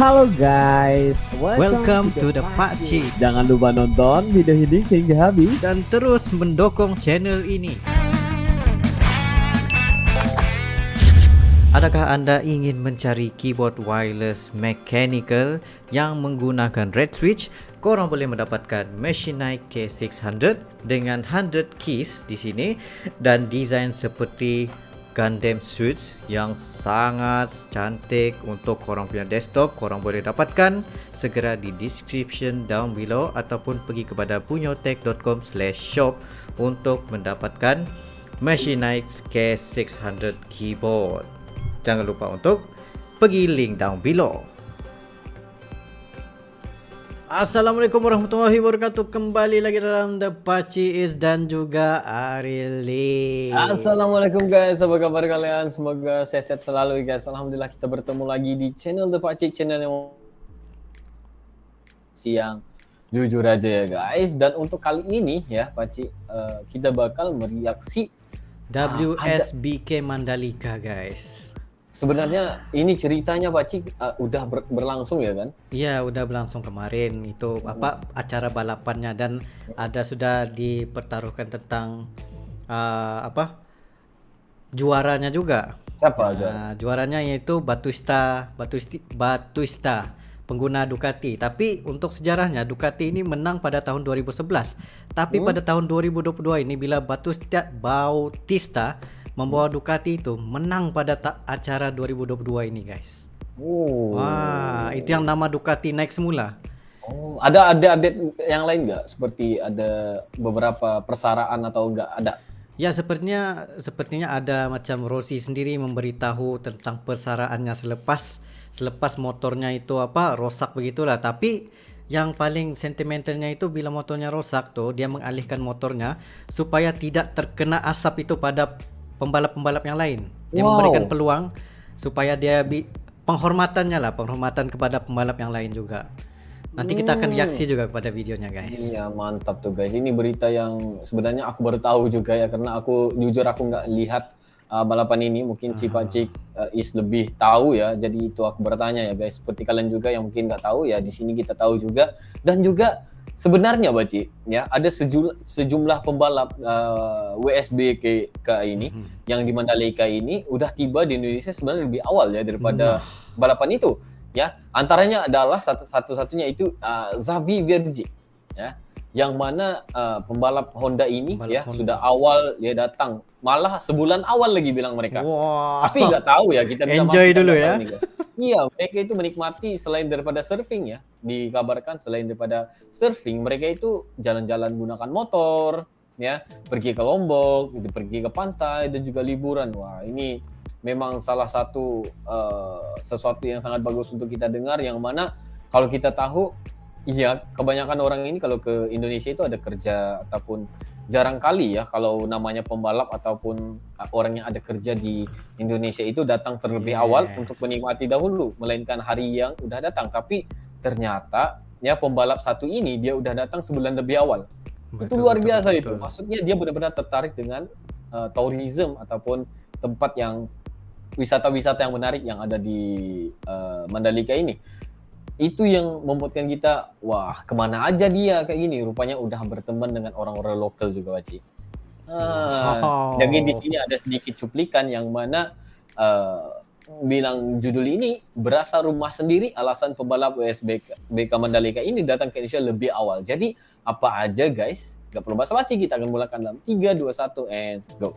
Halo guys, Welcome to the Pakcik. Jangan lupa nonton video ini sehingga habis Dan terus mendukung channel ini. Adakah Anda ingin mencari keyboard wireless mechanical yang menggunakan red switch? Korang boleh mendapatkan Machinite K600 dengan 100 keys di sini dan desain seperti Gundam Switch yang sangat cantik untuk korang punya desktop. Korang boleh dapatkan segera di description down below ataupun pergi kepada punyotech.com/shop untuk mendapatkan Machinite K600 keyboard. Jangan lupa untuk pergi link down below. Assalamualaikum warahmatullahi wabarakatuh. Kembali lagi dalam The Pakcik dan juga Arili. Assalamualaikum guys, apa kabar kalian? Semoga sehat-sehat selalu guys. Alhamdulillah kita bertemu lagi di channel The Pakcik, channel yang siang jujur aja ya guys. Dan untuk kali ini ya Pakcik, kita bakal mereaksi WSBK Mandalika guys. Sebenarnya ini ceritanya Pakcik udah berlangsung ya kan? Iya, udah berlangsung kemarin itu acara balapannya dan ada sudah dipertaruhkan tentang juaranya juga. Siapa aja? Juaranya yaitu Bautista, pengguna Ducati. Tapi untuk sejarahnya Ducati ini menang pada tahun 2011. Tapi pada tahun 2022 ini bila Bautista membawa Ducati itu menang pada acara 2022 ini guys. Wah, itu yang nama Ducati naik semula. Ada update yang lain nggak? Seperti ada beberapa persaraan atau enggak ada? Ya, sepertinya ada macam Rossi sendiri memberitahu tentang persaraannya selepas motornya itu rosak begitulah. Tapi yang paling sentimentalnya itu bila motornya rosak tuh dia mengalihkan motornya supaya tidak terkena asap itu pada pembalap-pembalap yang lain. Dia memberikan peluang supaya dia penghormatan kepada pembalap yang lain juga. Nanti kita akan reaksi juga kepada videonya guys. Iya mantap tuh guys. Ini berita yang sebenarnya aku baru tahu juga ya, karena aku jujur aku nggak lihat balapan ini. Mungkin si Pakcik is lebih tahu ya. Jadi itu aku bertanya ya guys. Seperti kalian juga yang mungkin nggak tahu ya, di sini kita tahu juga. Dan juga sebenarnya Pakcik ya ada sejumlah pembalap WSBK ini yang di Mandalika ini udah tiba di Indonesia sebenarnya lebih awal ya daripada balapan itu ya. Antaranya adalah satu-satunya itu Xavi Vergne ya, yang mana pembalap Honda ini sudah awal dia datang, malah sebulan awal lagi bilang mereka. Tapi nggak tahu ya, kita enjoy dulu ya. Iya, mereka itu menikmati selain daripada surfing ya. Dikabarkan selain daripada surfing, mereka itu jalan-jalan gunakan motor, ya, pergi ke Lombok, gitu, pergi ke pantai dan juga liburan. Wah, ini memang salah satu sesuatu yang sangat bagus untuk kita dengar, yang mana kalau kita tahu, iya, kebanyakan orang ini kalau ke Indonesia itu ada kerja ataupun jarang kali ya kalau namanya pembalap ataupun orang yang ada kerja di Indonesia itu datang terlebih awal untuk menikmati dahulu, melainkan hari yang udah datang. Tapi ternyata ya pembalap satu ini dia udah datang sebulan lebih awal. Itu luar biasa itu. Maksudnya dia benar-benar tertarik dengan tourism ataupun tempat yang wisata-wisata yang menarik yang ada di Mandalika ini. Itu yang membuatkan kita, wah kemana aja dia kayak gini. Rupanya udah berteman dengan orang-orang lokal juga Pakcik. Jadi di sini ada sedikit cuplikan yang mana bilang judul ini berasa rumah sendiri, alasan pembalap WSBK Mandalika ini datang ke Indonesia lebih awal. Jadi apa aja guys, gak perlu basa-basi, kita akan mulakan dalam 3, 2, 1 and go.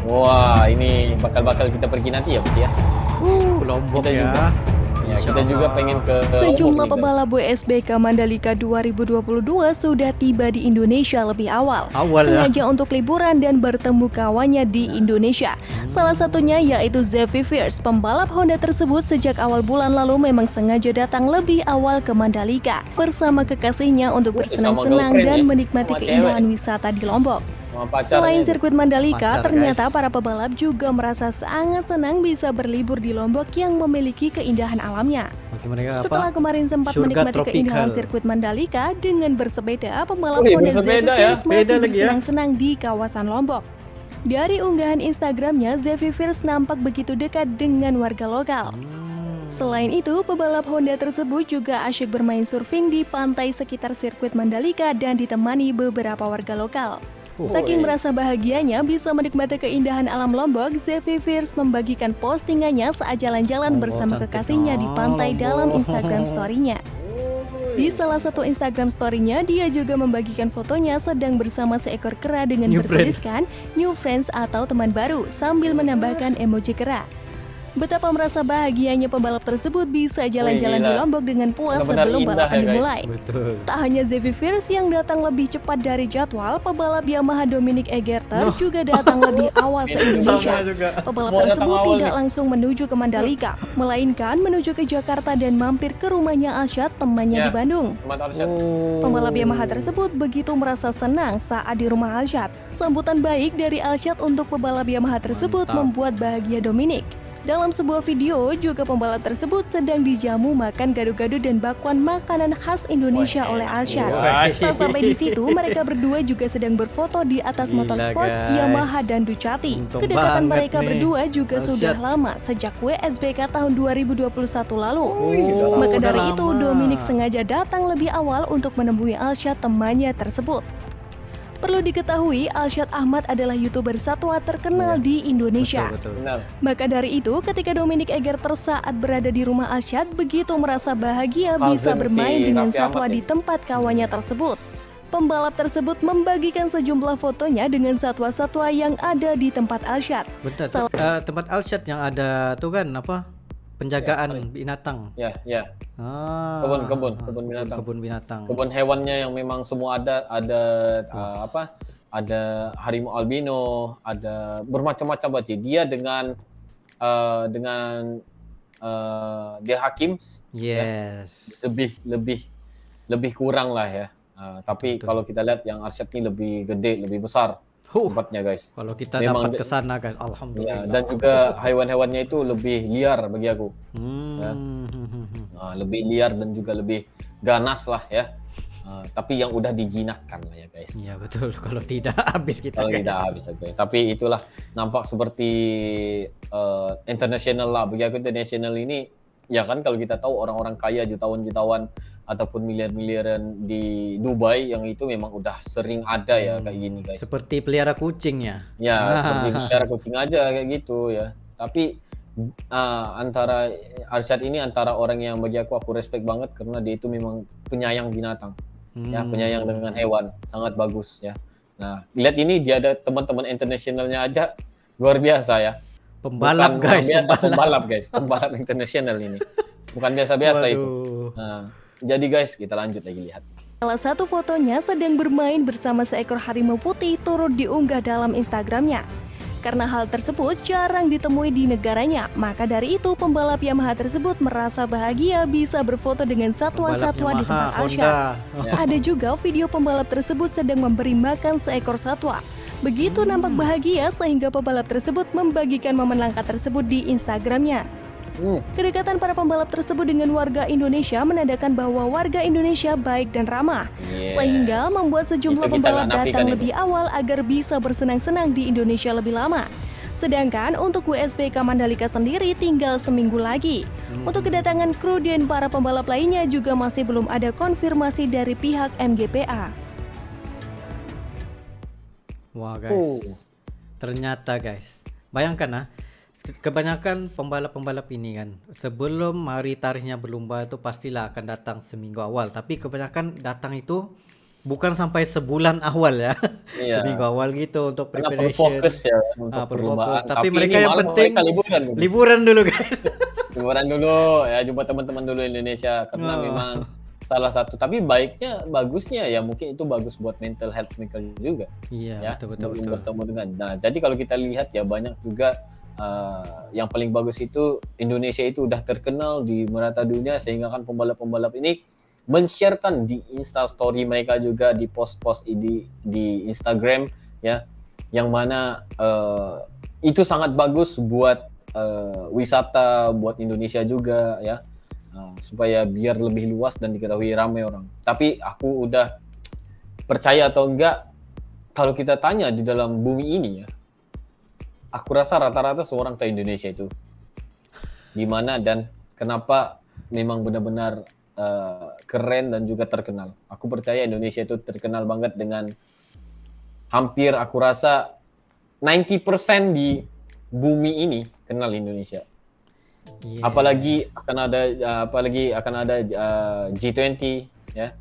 Wah, ini bakal kita pergi nanti ya, Pak ya. Lombok kita ya. Kita juga pengen ke sejumlah pembalap WSBK Mandalika 2022 sudah tiba di Indonesia lebih awal sengaja untuk liburan dan bertemu kawannya di Indonesia. Salah satunya yaitu Xavi Vergne. Pembalap Honda tersebut sejak awal bulan lalu memang sengaja datang lebih awal ke Mandalika bersama kekasihnya untuk bersenang-senang dan menikmati keindahan wisata di Lombok. Selain sirkuit Mandalika, ternyata para pebalap juga merasa sangat senang bisa berlibur di Lombok yang memiliki keindahan alamnya. Setelah kemarin sempat menikmati keindahan sirkuit Mandalika dengan bersepeda, pembalap Honda Xavi Vergne masih bersenang-senang di kawasan Lombok. Dari unggahan Instagramnya, Xavi Fierce nampak begitu dekat dengan warga lokal. Selain itu, pebalap Honda tersebut juga asyik bermain surfing di pantai sekitar sirkuit Mandalika dan ditemani beberapa warga lokal. Saking merasa bahagianya bisa menikmati keindahan alam Lombok, Xavi Fierce membagikan postingannya saat jalan-jalan bersama kekasihnya di pantai dalam Instagram story-nya. Di salah satu Instagram story-nya, dia juga membagikan fotonya sedang bersama seekor kera dengan bertuliskan New Friends atau teman baru sambil menambahkan emoji kera. Betapa merasa bahagianya pembalap tersebut bisa jalan-jalan di Lombok dengan puas sebelum balapan dimulai. Tak hanya Xavi Fierce yang datang lebih cepat dari jadwal, pebalap Yamaha Dominic Egerter juga datang lebih awal ke Indonesia. Pebalap tersebut tidak langsung menuju ke Mandalika, melainkan menuju ke Jakarta dan mampir ke rumahnya Alshad, temannya di Bandung. Pembalap Yamaha tersebut begitu merasa senang saat di rumah Alshad. Sambutan baik dari Alshad untuk pebalap Yamaha tersebut membuat bahagia Dominic. Dalam sebuah video, juga pembalap tersebut sedang dijamu makan gado-gado dan bakwan makanan khas Indonesia oleh Alshad. Tak sampai di situ, mereka berdua juga sedang berfoto di atas motorsport Yamaha dan Ducati. Kedekatan mereka berdua juga sudah lama, sejak WSBK tahun 2021 lalu. Maka dari itu, Dominic sengaja datang lebih awal untuk menemui Alshad, temannya tersebut. Perlu diketahui, Alshad Ahmad adalah YouTuber satwa terkenal di Indonesia. Maka dari itu, ketika Dominic Egerter saat berada di rumah Alshad, begitu merasa bahagia bisa bermain dengan satwa di tempat kawannya tersebut. Pembalap tersebut membagikan sejumlah fotonya dengan satwa-satwa yang ada di tempat Alshad. Tempat Alshad yang ada tuh kan apa? Penjagaan binatang. Ya. Kebun binatang. Kebun binatang. Kebun hewannya yang memang semua ada ada harimau albino, ada bermacam-macam baca. Dia dengan dia hakim. Yes. Ya, lebih kurang lah ya. Tapi kalau kita lihat yang Alshad ini lebih gede, lebih besar. Tempatnya guys. Kalau kita dapat ke sana guys, alhamdulillah. Ya, dan juga hewan-hewannya itu lebih liar bagi aku. Ya. Lebih liar dan juga lebih ganas lah ya. Tapi yang udah dijinakkan lah ya guys. Iya betul. Kalau tidak habis kita. Kalau tidak habis guys. Tapi itulah nampak seperti international lah. Bagi aku international ini ya kan kalau kita tahu orang-orang kaya jutawan-jutawan ataupun miliar-miliaran di Dubai yang itu memang udah sering ada ya kayak gini guys. Seperti pelihara kucingnya. Ya, seperti pelihara kucing aja kayak gitu ya. Tapi antara Alshad ini antara orang yang bagi aku respect banget karena dia itu memang penyayang binatang. Ya, penyayang dengan hewan, sangat bagus ya. Nah, lihat ini dia ada teman-teman internasionalnya aja luar biasa ya. Pembalap guys, pembalap internasional ini. Bukan biasa-biasa itu. Nah, jadi guys, kita lanjut lagi lihat. Salah satu fotonya sedang bermain bersama seekor harimau putih turut diunggah dalam Instagramnya. Karena hal tersebut jarang ditemui di negaranya, maka dari itu pembalap Yamaha tersebut merasa bahagia bisa berfoto dengan satwa-satwa di tempat Alshad. Ada juga video pembalap tersebut sedang memberi makan seekor satwa. Begitu nampak bahagia sehingga pembalap tersebut membagikan momen langka tersebut di Instagramnya. Kedekatan para pembalap tersebut dengan warga Indonesia menandakan bahwa warga Indonesia baik dan ramah, sehingga membuat sejumlah pembalap datang lebih awal agar bisa bersenang-senang di Indonesia lebih lama. Sedangkan untuk WSBK Mandalika sendiri tinggal seminggu lagi. Untuk kedatangan kru dan para pembalap lainnya juga masih belum ada konfirmasi dari pihak MGPA. Wah guys, ternyata guys, bayangkan kebanyakan pembalap-pembalap ini kan sebelum hari tarikhnya berlomba itu pastilah akan datang seminggu awal, tapi kebanyakan datang itu bukan sampai sebulan awal ya. Seminggu awal gitu untuk preparation. Fokus ya untuk perlombaan. Tapi mereka yang penting liburan dulu guys. Liburan dulu ya, jumpa teman-teman dulu Indonesia karena memang salah satu, tapi bagusnya ya mungkin itu bagus buat mental health mereka juga. Iya, ya, betul. Bertemu dengan. Nah, jadi kalau kita lihat ya banyak juga yang paling bagus itu Indonesia itu udah terkenal di merata dunia sehingga kan pembalap-pembalap ini men-sharekan di Insta story mereka juga di post-post di Instagram ya, yang mana itu sangat bagus buat wisata buat Indonesia juga ya, supaya biar lebih luas dan diketahui ramai orang. Tapi aku udah percaya atau enggak, kalau kita tanya di dalam bumi ini ya, aku rasa rata-rata seorang tahu Indonesia itu di mana dan kenapa memang benar-benar keren dan juga terkenal. Aku percaya Indonesia itu terkenal banget dengan hampir aku rasa 90% di bumi ini kenal Indonesia. Yes. Apalagi akan ada G20 ya,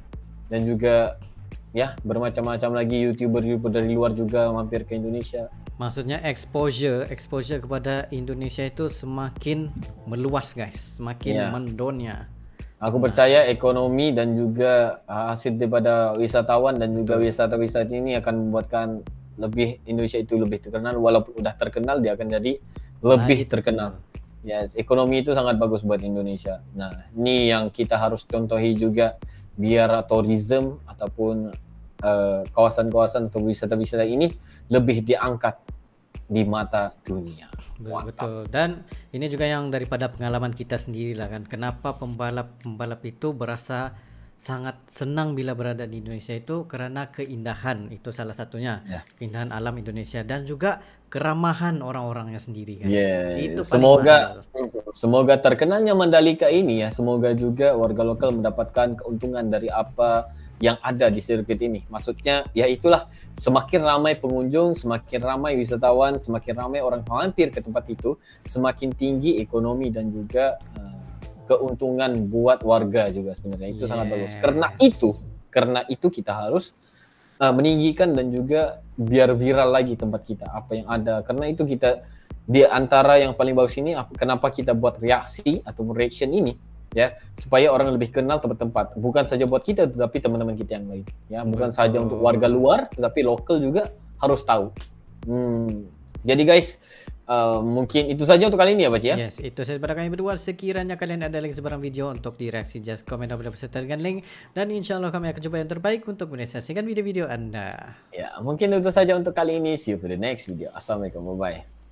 dan juga ya bermacam-macam lagi YouTuber dari luar juga mampir ke Indonesia. Maksudnya exposure kepada Indonesia itu semakin meluas guys, semakin mendonya. Aku percaya ekonomi dan juga hasil daripada wisatawan dan juga wisata-wisata ini akan membuatkan Indonesia itu lebih terkenal. Walaupun udah terkenal, dia akan jadi lebih terkenal. Yes, ekonomi itu sangat bagus buat Indonesia. Nah, ini yang kita harus contohi juga biar tourism ataupun kawasan-kawasan atau wisata-wisata ini lebih diangkat di mata dunia. Betul. Dan ini juga yang daripada pengalaman kita sendiri lah kan. Kenapa pembalap itu berasa sangat senang bila berada di Indonesia itu karena keindahan itu salah satunya. Keindahan alam Indonesia dan juga keramahan orang-orangnya sendiri kan. Itu semoga terkenalnya Mandalika ini ya, semoga juga warga lokal mendapatkan keuntungan dari apa yang ada di sirkuit ini. Maksudnya ya itulah, semakin ramai pengunjung, semakin ramai wisatawan, semakin ramai orang mampir ke tempat itu, semakin tinggi ekonomi dan juga keuntungan buat warga juga sebenarnya. Itu sangat bagus. Karena itu kita harus meninggikan dan juga biar viral lagi tempat kita, apa yang ada. Karena itu kita di antara yang paling bagus ini, kenapa kita buat reaksi atau reaction ini ya, supaya orang lebih kenal tempat-tempat, bukan saja buat kita tetapi teman-teman kita yang lain ya, bukan saja untuk warga luar tetapi lokal juga harus tahu. Jadi guys, mungkin itu saja untuk kali ini ya Baci ya. Yes, itu saja pada kami berdua. Sekiranya kalian ada lagi sebarang video untuk direaksi, just komen down beserta dengan link, dan insyaallah kami akan coba yang terbaik untuk merealisasikan video-video Anda. Ya, mungkin itu saja untuk kali ini. See you for the next video. Assalamualaikum, bye bye.